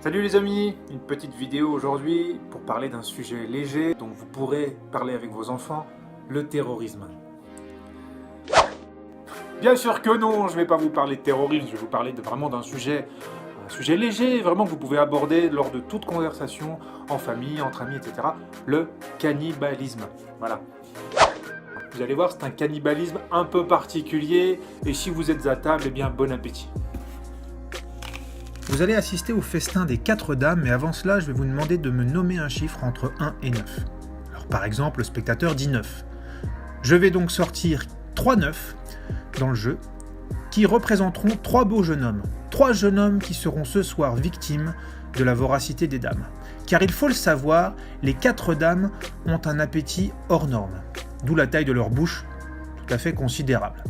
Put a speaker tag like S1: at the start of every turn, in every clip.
S1: Salut les amis, une petite vidéo aujourd'hui pour parler d'un sujet léger dont vous pourrez parler avec vos enfants, le terrorisme. Bien sûr que non, je ne vais pas vous parler de terrorisme, je vais vous parler vraiment d'un sujet léger, vraiment que vous pouvez aborder lors de toute conversation, en famille, entre amis, etc. Le cannibalisme. Voilà. Vous allez voir, c'est un cannibalisme un peu particulier, et si vous êtes à table, eh bien bon appétit.
S2: Vous allez assister au festin des 4 dames, mais avant cela, je vais vous demander de me nommer un chiffre entre 1 et 9. Alors par exemple, le spectateur dit 9. Je vais donc sortir 3 9 dans le jeu, qui représenteront 3 beaux jeunes hommes. 3 jeunes hommes qui seront ce soir victimes de la voracité des dames. Car il faut le savoir, les 4 dames ont un appétit hors norme, d'où la taille de leur bouche, tout à fait considérable.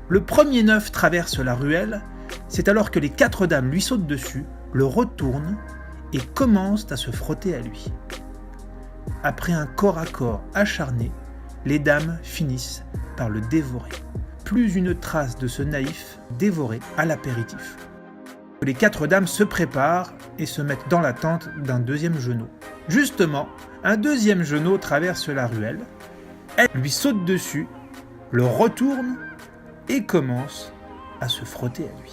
S2: Le premier 9 traverse la ruelle. C'est alors que les 4 dames lui sautent dessus, le retournent et commencent à se frotter à lui. Après un corps à corps acharné, les dames finissent par le dévorer. Plus une trace de ce naïf dévoré à l'apéritif. Les 4 dames se préparent et se mettent dans l'attente d'un deuxième genou. Justement, un deuxième genou traverse la ruelle, elle lui saute dessus, le retourne et commence à se frotter à lui.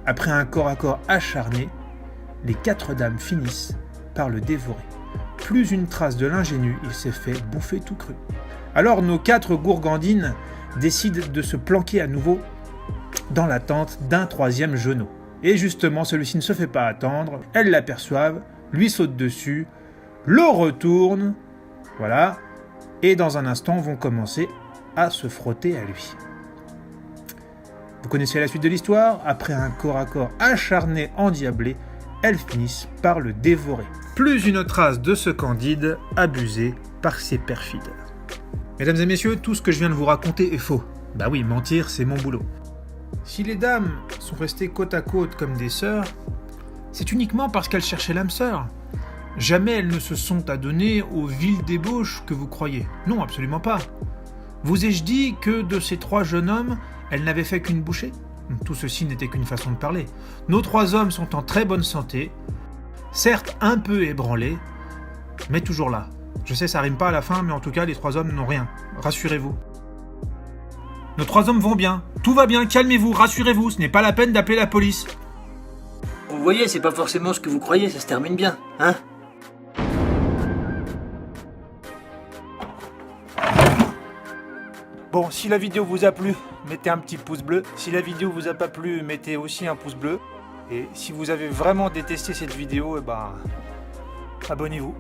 S2: Après un corps à corps acharné, les 4 dames finissent par le dévorer. Plus une trace de l'ingénu, il s'est fait bouffer tout cru. Alors nos 4 gourgandines décident de se planquer à nouveau dans l'attente d'un troisième genou. Et justement, celui-ci ne se fait pas attendre, elles l'aperçoivent, lui sautent dessus, le retournent, voilà, et dans un instant vont commencer à se frotter à lui. Vous connaissez la suite de l'histoire, après un corps à corps acharné, endiablé, elles finissent par le dévorer. Plus une trace de ce Candide abusé par ses perfides. Mesdames et messieurs, tout ce que je viens de vous raconter est faux. Bah oui, mentir, c'est mon boulot. Si les dames sont restées côte à côte comme des sœurs, c'est uniquement parce qu'elles cherchaient l'âme sœur. Jamais elles ne se sont adonnées aux viles débauches que vous croyez. Non, absolument pas. Vous ai-je dit que de ces 3 jeunes hommes, elles n'avaient fait qu'une bouchée ? Tout ceci n'était qu'une façon de parler. Nos 3 hommes sont en très bonne santé, certes un peu ébranlés, mais toujours là. Je sais, ça rime pas à la fin, mais en tout cas, les 3 hommes n'ont rien. Rassurez-vous. Nos 3 hommes vont bien. Tout va bien, calmez-vous, rassurez-vous, ce n'est pas la peine d'appeler la police.
S3: Vous voyez, c'est pas forcément ce que vous croyez, ça se termine bien, hein ?
S2: Bon, si la vidéo vous a plu, mettez un petit pouce bleu. Si la vidéo vous a pas plu, mettez aussi un pouce bleu. Et si vous avez vraiment détesté cette vidéo, abonnez-vous.